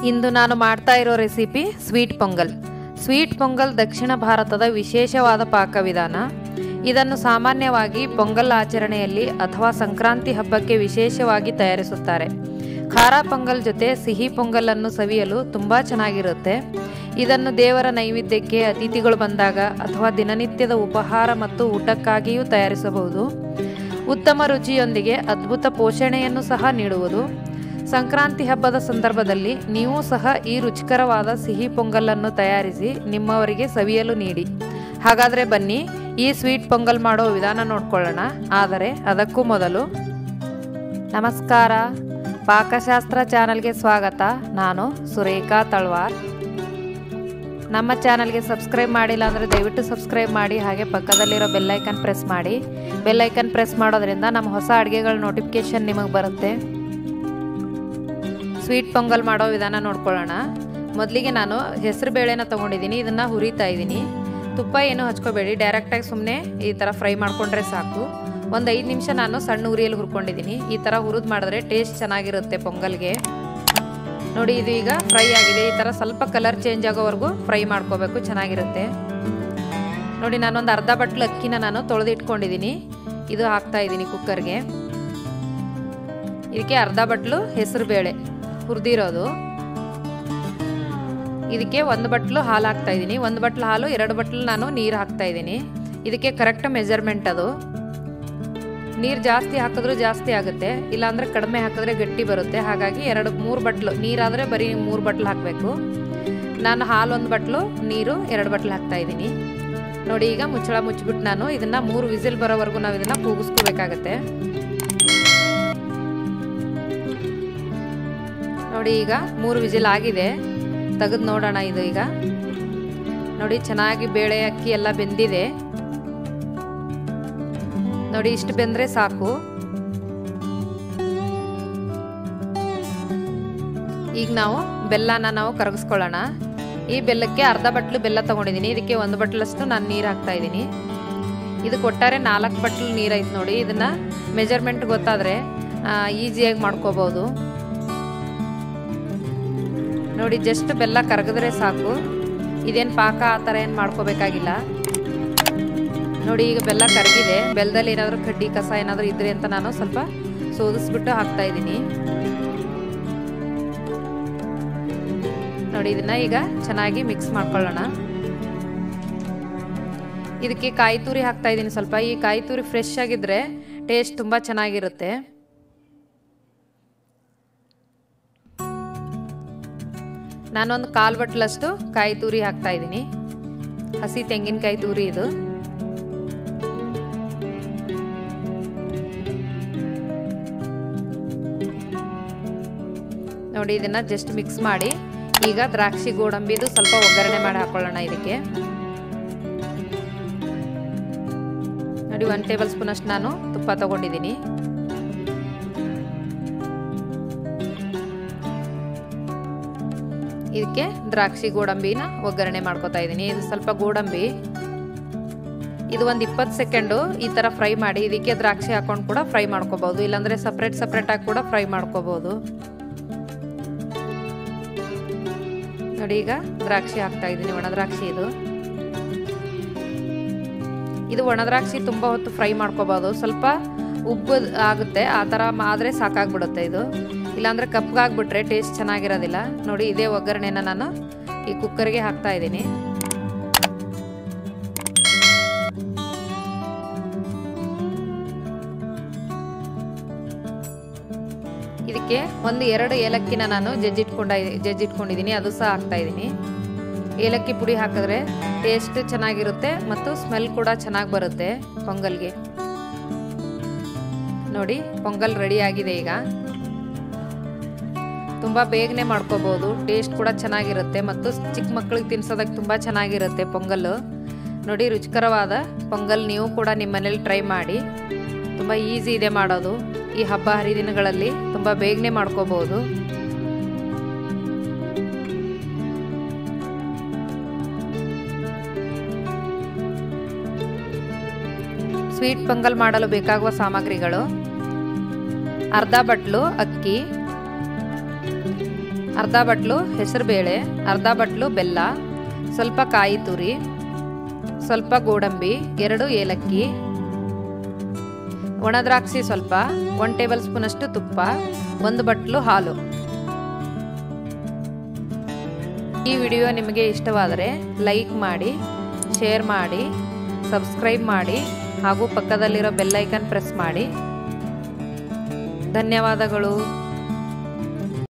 ಇಂದು ನಾನು ಮಾಡ್ತಾ ಇರೋ recipe sweet pongal. Sweet pongal ದಕ್ಷಿಣ ಭಾರತದ ವಿಶೇಷವಾದ ಪಾಕವಿಧಾನ. ಇದನ್ನು ಸಾಮಾನ್ಯವಾಗಿ ಪೊಂಗಲ್ ಆಚರಣೆಯಲ್ಲಿ ಅಥವಾ ಸಂಕ್ರಾಂತಿ ಹಬ್ಬಕ್ಕೆ ವಿಶೇಷವಾಗಿ ತಯಾರಿಸುತ್ತಾರೆ. ಖಾರ ಪೊಂಗಲ್ ಜೊತೆ ಸಿಹಿ ಪೊಂಗಲನ್ನು ಸವಿಯಲು ತುಂಬ ಚೆನ್ನಾಗಿರುತ್ತೆ. ಇದನ್ನು ದೇವರ ನೈವೇದ್ಯಕ್ಕೆ, ಅತಿಥಿಗಳು ಬಂದಾಗ ಅಥವಾ ದಿನನಿತ್ಯದ ಉಪಹಾರ ಮತ್ತು ಊಟಕ್ಕಾಗಿಯೂ ತಯಾರಿಸಬಹುದು. ಉತ್ತಮ ರುಚಿಯೊಂದಿಗೆ ಅದ್ಭುತ ಪೋಷಣೆಯನ್ನು ಸಹ ನೀಡುವುದು. ಸಂಕ್ರಾಂತಿ ಹಬ್ಬದ ಸಂದರ್ಭದಲ್ಲಿ ನೀವು ಸಹ ಈ ರುಚಿಕರವಾದ ಸಿಹಿ ಪೊಂಗಲನ್ನು ತಯಾರಿಸಿ ನಿಮ್ಮವರಿಗೆ ಸವಿಯಲು ನೀಡಿ. ಹಾಗಾದರೆ ಬನ್ನಿ ಈ ಸ್ವೀಟ್ ಪೊಂಗಲ್ ಮಾಡೋ ವಿಧಾನ ನೋಡ್ಕೊಳ್ಳೋಣ. ಆದರೆ ಅದಕ್ಕೂ ಮೊದಲು ನಮಸ್ಕಾರ, ಪಾಕಶಾಸ್ತ್ರ ಚಾನಲ್ಗೆ ಸ್ವಾಗತ. ನಾನು ಸುರೇಖಾ ತಳವಾರ್. ನಮ್ಮ ಚಾನಲ್ಗೆ ಸಬ್ಸ್ಕ್ರೈಬ್ ಮಾಡಿಲ್ಲ ಅಂದರೆ ದಯವಿಟ್ಟು ಸಬ್ಸ್ಕ್ರೈಬ್ ಮಾಡಿ, ಹಾಗೆ ಪಕ್ಕದಲ್ಲಿರೋ ಬೆಲ್ಲೈಕನ್ ಪ್ರೆಸ್ ಮಾಡಿ. ಬೆಲ್ಲೈಕನ್ ಪ್ರೆಸ್ ಮಾಡೋದ್ರಿಂದ ನಮ್ಮ ಹೊಸ ಅಡುಗೆಗಳ ನೋಟಿಫಿಕೇಷನ್ ನಿಮಗೆ ಬರುತ್ತೆ. ಸ್ವೀಟ್ ಪೊಂಗಲ್ ಮಾಡೋ ವಿಧಾನ ನೋಡ್ಕೊಳ್ಳೋಣ. ಮೊದಲಿಗೆ ನಾನು ಹೆಸರು ಬೇಳೆನ ತೊಗೊಂಡಿದ್ದೀನಿ. ಇದನ್ನು ಹುರಿತಾ ಇದ್ದೀನಿ. ತುಪ್ಪ ಏನು ಹಚ್ಕೋಬೇಡಿ, ಡೈರೆಕ್ಟಾಗಿ ಸುಮ್ಮನೆ ಈ ಥರ ಫ್ರೈ ಮಾಡಿಕೊಂಡ್ರೆ ಸಾಕು. ಒಂದು 5 ನಿಮಿಷ ನಾನು ಸಣ್ಣ ಉರಿಯಲ್ಲಿ ಹುರ್ಕೊಂಡಿದ್ದೀನಿ. ಈ ಥರ ಹುರಿದು ಮಾಡಿದ್ರೆ ಟೇಸ್ಟ್ ಚೆನ್ನಾಗಿರುತ್ತೆ ಪೊಂಗಲ್ಗೆ. ನೋಡಿ, ಇದು ಈಗ ಫ್ರೈ ಆಗಿದೆ. ಈ ಥರ ಸ್ವಲ್ಪ ಕಲರ್ ಚೇಂಜ್ ಆಗೋವರೆಗೂ ಫ್ರೈ ಮಾಡ್ಕೋಬೇಕು, ಚೆನ್ನಾಗಿರುತ್ತೆ. ನೋಡಿ, ನಾನೊಂದು ಅರ್ಧ ಬಟ್ಲು ಅಕ್ಕಿನ ನಾನು ತೊಳೆದಿಟ್ಕೊಂಡಿದ್ದೀನಿ. ಇದು ಹಾಕ್ತಾ ಇದ್ದೀನಿ ಕುಕ್ಕರ್ಗೆ. ಇದಕ್ಕೆ ಅರ್ಧ ಬಟ್ಲು ಹೆಸರು ಬೇಳೆ ಹುರಿದಿರೋದು. ಇದಕ್ಕೆ 1 ಬಟ್ಲು ಹಾಲು ಹಾಕ್ತಾ ಇದ್ದೀನಿ. 1 ಬಟ್ಲು ಹಾಲು, 2 ಬಟ್ಲು ನಾನು ನೀರು ಹಾಕ್ತಾ ಇದ್ದೀನಿ. ಇದಕ್ಕೆ ಕರೆಕ್ಟ್ ಮೆಜರ್ಮೆಂಟ್ ಅದು. ನೀರು ಜಾಸ್ತಿ ಹಾಕಿದ್ರೂ ಜಾಸ್ತಿ ಆಗುತ್ತೆ, ಇಲ್ಲಾಂದರೆ ಕಡಿಮೆ ಹಾಕಿದ್ರೆ ಗಟ್ಟಿ ಬರುತ್ತೆ. ಹಾಗಾಗಿ 2-3 ಬಟ್ಲು ನೀರಾದರೆ ಬರೀ 3 ಬಟ್ಲು ಹಾಕಬೇಕು. ನಾನು ಹಾಲು 1 ಬಟ್ಲು, ನೀರು 2 ಬಟ್ಲು ಹಾಕ್ತಾ ಇದ್ದೀನಿ. ನೋಡಿ, ಈಗ ಮುಚ್ಚಳ ಮುಚ್ಚಿಬಿಟ್ಟು ನಾನು ಇದನ್ನು 3 ವಿಸಿಲ್ ಬರೋವರೆಗೂ ನಾವು ಇದನ್ನು ಕೂಗಿಸ್ಕೋಬೇಕಾಗತ್ತೆ. ನೋಡಿ, ಈಗ 3 ವಿಸಿಲ್ ಆಗಿದೆ. ತೆಗೆದು ನೋಡೋಣ. ಇದು ಈಗ ನೋಡಿ, ಚೆನ್ನಾಗಿ ಬೇಳೆ ಅಕ್ಕಿ ಎಲ್ಲ ಬೆಂದಿದೆ. ನೋಡಿ, ಇಷ್ಟು ಬೆಂದರೆ ಸಾಕು. ಈಗ ನಾವು ಬೆಲ್ಲನ ಕರಗಿಸ್ಕೊಳ್ಳೋಣ. ಈ ಬೆಲ್ಲಕ್ಕೆ ಅರ್ಧ ಬಟ್ಲು ಬೆಲ್ಲ ತೊಗೊಂಡಿದ್ದೀನಿ. ಇದಕ್ಕೆ 1 ಬಟ್ಲಷ್ಟು ನಾನು ನೀರು ಹಾಕ್ತಾ ಇದ್ದೀನಿ. ಇದಕ್ಕೆ ಒಟ್ಟಾರೆ 4 ಬಟ್ಲು ನೀರು ಐತೆ. ನೋಡಿ, ಇದನ್ನು ಮೆಜರ್ಮೆಂಟ್ ಗೊತ್ತಾದರೆ ಈಸಿಯಾಗಿ ಮಾಡ್ಕೋಬೋದು. ನೋಡಿ, ಜಸ್ಟ್ ಬೆಲ್ಲ ಕರಗಿದ್ರೆ ಸಾಕು. ಇದೇನು ಪಾಕ ಆ ಥರ ಏನು ಮಾಡ್ಕೋಬೇಕಾಗಿಲ್ಲ. ನೋಡಿ, ಈಗ ಬೆಲ್ಲ ಕರಗಿದೆ. ಬೆಲ್ಲದಲ್ಲಿ ಏನಾದರೂ ಕಡ್ಡಿ ಕಸ ಏನಾದರೂ ಇದ್ರೆ ಅಂತ ನಾನು ಸ್ವಲ್ಪ ಸೋದಿಸ್ಬಿಟ್ಟು ಹಾಕ್ತಾ ಇದ್ದೀನಿ. ನೋಡಿ, ಇದನ್ನ ಈಗ ಚೆನ್ನಾಗಿ ಮಿಕ್ಸ್ ಮಾಡ್ಕೊಳ್ಳೋಣ. ಇದಕ್ಕೆ ಕಾಯಿ ತುರಿ ಹಾಕ್ತಾ ಇದ್ದೀನಿ ಸ್ವಲ್ಪ. ಈ ಕಾಯಿ ತುರಿ ಫ್ರೆಶ್ ಆಗಿದ್ರೆ ಟೇಸ್ಟ್ ತುಂಬ ಚೆನ್ನಾಗಿರುತ್ತೆ. ನಾನೊಂದು 1/4 ಬಟ್ಲಷ್ಟು ಕಾಯಿ ತುರಿ ಹಾಕ್ತಾ ಇದ್ದೀನಿ. ಹಸಿ ತೆಂಗಿನಕಾಯಿ ತುರಿ ಇದು. ನೋಡಿ, ಇದನ್ನ ಜಸ್ಟ್ ಮಿಕ್ಸ್ ಮಾಡಿ ಈಗ ದ್ರಾಕ್ಷಿ ಗೋಡಂಬಿದು ಸ್ವಲ್ಪ ಒಗ್ಗರಣೆ ಮಾಡಿ ಹಾಕೊಳ್ಳೋಣ ಇದಕ್ಕೆ. ನೋಡಿ, 1 ಟೇಬಲ್ ಸ್ಪೂನ್ ಅಷ್ಟು ನಾನು ತುಪ್ಪ ತಗೊಂಡಿದ್ದೀನಿ. ಇದಕ್ಕೆ ದ್ರಾಕ್ಷಿ ಗೋಡಂಬಿನ ಒಗ್ಗರಣೆ ಮಾಡ್ಕೊತಾ ಇದ್ದೀನಿ. ಇದು ಸ್ವಲ್ಪ ಗೋಡಂಬಿ, ಇದು ಒಂದು 20 ಸೆಕೆಂಡು ಈ ಥರ ಫ್ರೈ ಮಾಡಿ ಇದಕ್ಕೆ ದ್ರಾಕ್ಷಿ ಹಾಕೊಂಡು ಕೂಡ ಫ್ರೈ ಮಾಡ್ಕೋಬಹುದು, ಇಲ್ಲಾಂದರೆ ಸಪ್ರೇಟಾಗಿ ಕೂಡ ಫ್ರೈ ಮಾಡ್ಕೋಬಹುದು. ನೋಡಿ, ಈಗ ದ್ರಾಕ್ಷಿ ಹಾಕ್ತಾ ಇದ್ದೀನಿ, ಒಣ ದ್ರಾಕ್ಷಿ ಇದು ಒಣ ದ್ರಾಕ್ಷಿ ತುಂಬ ಹೊತ್ತು ಫ್ರೈ ಮಾಡ್ಕೋಬಹುದು. ಸ್ವಲ್ಪ ಉಬ್ಬು ಆಗುತ್ತೆ, ಆ ಥರ ಆದರೆ ಸಾಕಾಗ್ಬಿಡುತ್ತೆ ಇದು. ಇಲ್ಲಾಂದರೆ ಕಪ್ಪಗಾಗ್ಬಿಟ್ರೆ ಟೇಸ್ಟ್ ಚೆನ್ನಾಗಿರೋದಿಲ್ಲ. ನೋಡಿ, ಇದೇ ಒಗ್ಗರಣೆನ ನಾನು ಈ ಕುಕ್ಕರ್ಗೆ ಹಾಕ್ತಾ ಇದ್ದೀನಿ. ಇದಕ್ಕೆ 1-2 ಏಲಕ್ಕಿನ ನಾನು ಜಜ್ಜಿಟ್ಕೊಂಡಿದ್ದೀನಿ, ಅದು ಸಹ ಹಾಕ್ತಾ ಇದ್ದೀನಿ. ಏಲಕ್ಕಿ ಪುಡಿ ಹಾಕಿದ್ರೆ ಟೇಸ್ಟ್ ಚೆನ್ನಾಗಿರುತ್ತೆ ಮತ್ತು ಸ್ಮೆಲ್ ಕೂಡ ಚೆನ್ನಾಗಿ ಬರುತ್ತೆ ಪೊಂಗಲ್ಗೆ. ನೋಡಿ, ಪೊಂಗಲ್ ರೆಡಿ ಆಗಿದೆ. ಈಗ ತುಂಬ ಬೇಗನೆ ಮಾಡ್ಕೋಬಹುದು, ಟೇಸ್ಟ್ ಕೂಡ ಚೆನ್ನಾಗಿರುತ್ತೆ ಮತ್ತು ಚಿಕ್ಕ ಮಕ್ಕಳಿಗೆ ತಿನ್ಸೋದಕ್ಕೆ ತುಂಬ ಚೆನ್ನಾಗಿರುತ್ತೆ ಪೊಂಗಲ್ಲು. ನೋಡಿ, ರುಚಿಕರವಾದ ಪೊಂಗಲ್ ನೀವು ಕೂಡ ನಿಮ್ಮ ಮನೇಲಿ ಟ್ರೈ ಮಾಡಿ. ತುಂಬ ಈಸಿ ಇದೆ ಮಾಡೋದು. ಈ ಹಬ್ಬ ಹರಿದಿನಗಳಲ್ಲಿ ತುಂಬ ಬೇಗನೆ ಮಾಡ್ಕೋಬಹುದು. ಸ್ವೀಟ್ ಪೊಂಗಲ್ ಮಾಡಲು ಬೇಕಾಗುವ ಸಾಮಗ್ರಿಗಳು: ಅರ್ಧ ಬಟ್ಲು ಅಕ್ಕಿ, ಅರ್ಧ ಬಟ್ಲು ಹೆಸರುಬೇಳೆ, ಅರ್ಧ ಬಟ್ಲು ಬೆಲ್ಲ, ಸ್ವಲ್ಪ ಕಾಯಿ ತುರಿ, ಸ್ವಲ್ಪ ಗೋಡಂಬಿ, 2 ಏಲಕ್ಕಿ, ಒಣದ್ರಾಕ್ಷಿ ಸ್ವಲ್ಪ, 1 ಟೇಬಲ್ ಸ್ಪೂನಷ್ಟು ತುಪ್ಪ, 1 ಬಟ್ಲು ಹಾಲು. ಈ ವಿಡಿಯೋ ನಿಮಗೆ ಇಷ್ಟವಾದರೆ ಲೈಕ್ ಮಾಡಿ, ಶೇರ್ ಮಾಡಿ, ಸಬ್ಸ್ಕ್ರೈಬ್ ಮಾಡಿ ಹಾಗೂ ಪಕ್ಕದಲ್ಲಿರೋ ಬೆಲ್ ಐಕಾನ್ ಪ್ರೆಸ್ ಮಾಡಿ. ಧನ್ಯವಾದಗಳು.